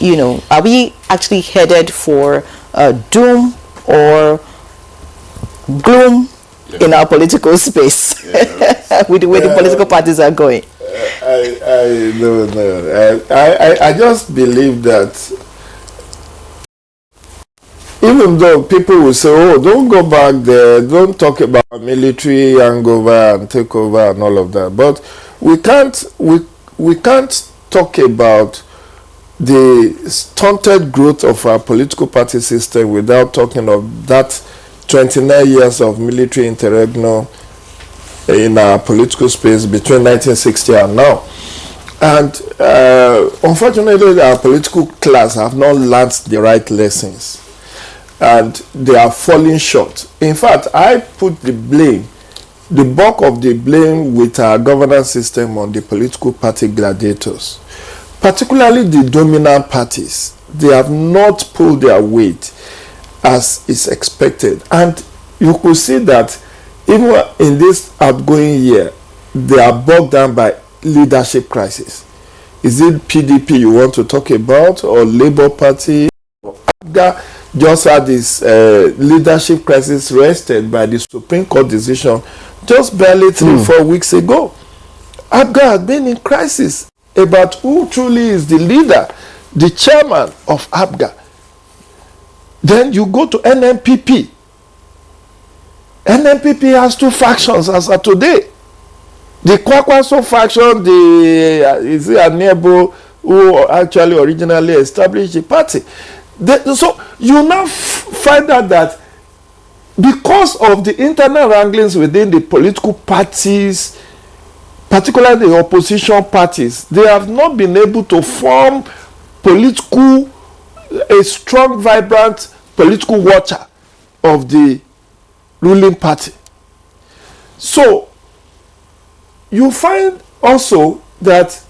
are we actually headed for doom or gloom in our political space with the way the political parties are going? I don't know. I just believe that even though people will say, oh, don't go back there, don't talk about military hangover and takeover and all of that, but we can't talk about the stunted growth of our political party system without talking of that 29 years of military interregnum in our political space between 1960 and now. And unfortunately, our political class have not learned the right lessons, and they are falling short. In fact, I put the bulk of the blame with our governance system on the political party gladiators, particularly the dominant parties. They have not pulled their weight as is expected. And you could see that even in this outgoing year, they are bogged down by leadership crisis. Is it PDP you want to talk about, or Labour Party? Abuja just had this leadership crisis rested by the Supreme Court decision just barely 3-4 weeks ago. Abuja has been in crisis about who truly is the leader, the chairman of Abuja. Then you go to NNPP. NNPP has 2 factions as of today. The Kwakwaso faction, is it Anebo, who actually originally established the party. So you now find out that because of the internal wranglings within the political parties, particularly the opposition parties, they have not been able to form a strong, vibrant political watcher of the ruling party. So you find also that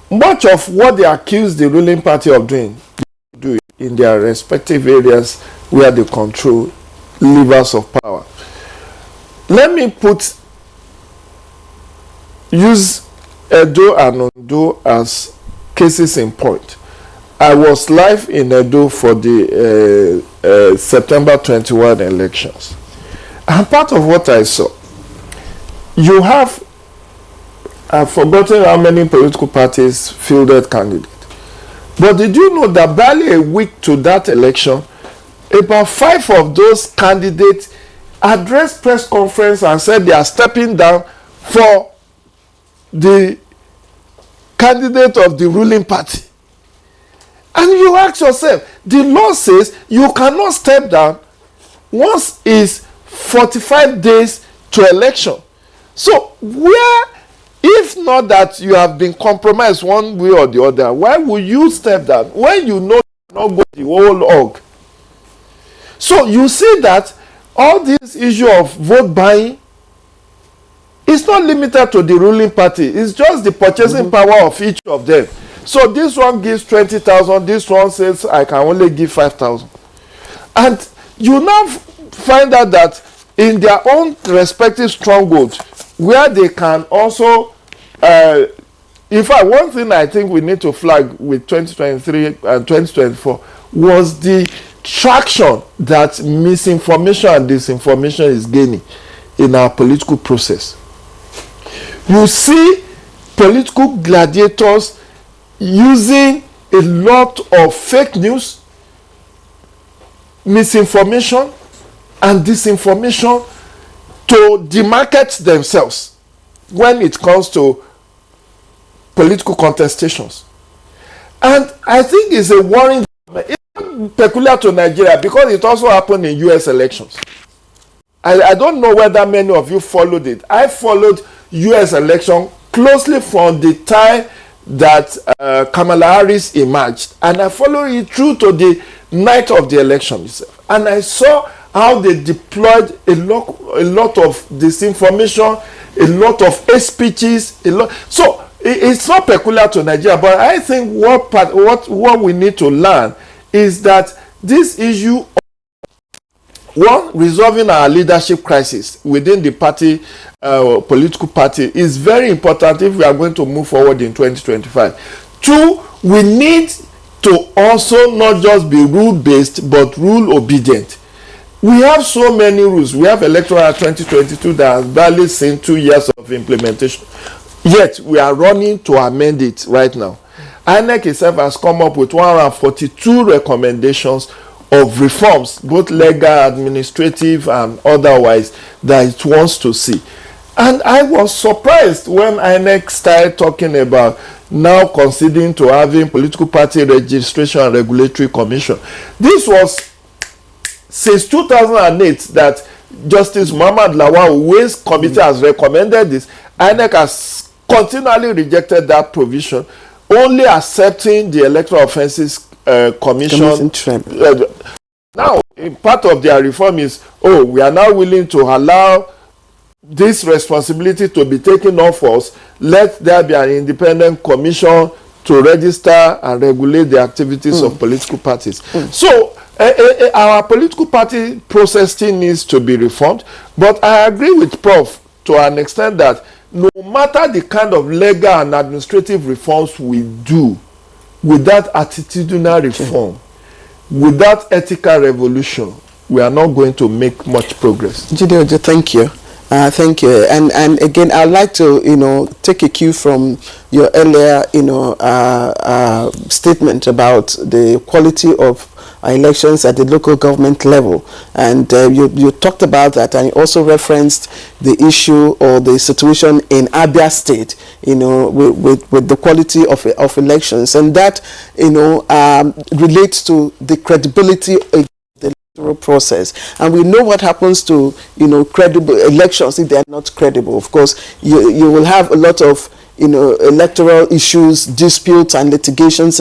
much of what they accuse the ruling party of doing, they do in their respective areas where they control levers of power. Let me use Edo and Ondo as cases in point. I was live in Edo for the September 21 elections. And part of what I saw, you have, I've forgotten how many political parties fielded candidates. But did you know that barely a week to that election, about 5 of those candidates addressed press conference and said they are stepping down for the candidate of the ruling party? And you ask yourself, the law says you cannot step down once it's 45 days to election. So where, if not that you have been compromised one way or the other, why would you step down when you know you cannot go the whole hog? So you see that all this issue of vote buying is not limited to the ruling party. It's just the purchasing power of each of them. So this one gives 20,000, this one says I can only give 5,000. And you now find out that in their own respective strongholds, where they can also, in fact, one thing I think we need to flag with 2023 and 2024 was the traction that misinformation and disinformation is gaining in our political process. You see political gladiators using a lot of fake news, misinformation, and disinformation to demarket themselves when it comes to political contestations. And I think it's a worrying, peculiar to Nigeria, because it also happened in US elections. I don't know whether many of you followed it. I followed US election closely from the time that Kamala Harris emerged, and I followed it through to the night of the election itself. And I saw how they deployed a lot of disinformation, a lot of hate speeches, So it's not peculiar to Nigeria, but I think what we need to learn is that this issue of resolving our leadership crisis within the party, political party, is very important if we are going to move forward in 2025. 2, we need to also not just be rule-based, but rule-obedient. We have so many rules. We have Electoral Act 2022 that has barely seen 2 years of implementation. Yet, we are running to amend it right now. INEC itself has come up with 142 recommendations of reforms, both legal, administrative, and otherwise, that it wants to see. And I was surprised when INEC started talking about now considering to having political party registration and regulatory commission. This was since 2008 that Justice Muhammad Lawal Ways Committee has recommended this. INEC has continually rejected that provision, only accepting the Electoral Offences Commission. Now, part of their reform is, we are now willing to allow this responsibility to be taken off us. Let there be an independent commission to register and regulate the activities of political parties. So, our political party process still needs to be reformed, but I agree with Prof to an extent that no matter the kind of legal and administrative reforms we do, without attitudinal reform, without ethical revolution, we are not going to make much progress. Jide Ojo, thank you. Thank you. And again, I'd like to, take a cue from your earlier, statement about the quality of elections at the local government level. And you talked about that, and you also referenced the issue or the situation in Abia State, with the quality of elections. And that, relates to the credibility of the electoral process. And we know what happens to, credible elections if they are not credible. Of course, you will have a lot of, electoral issues, disputes, and litigations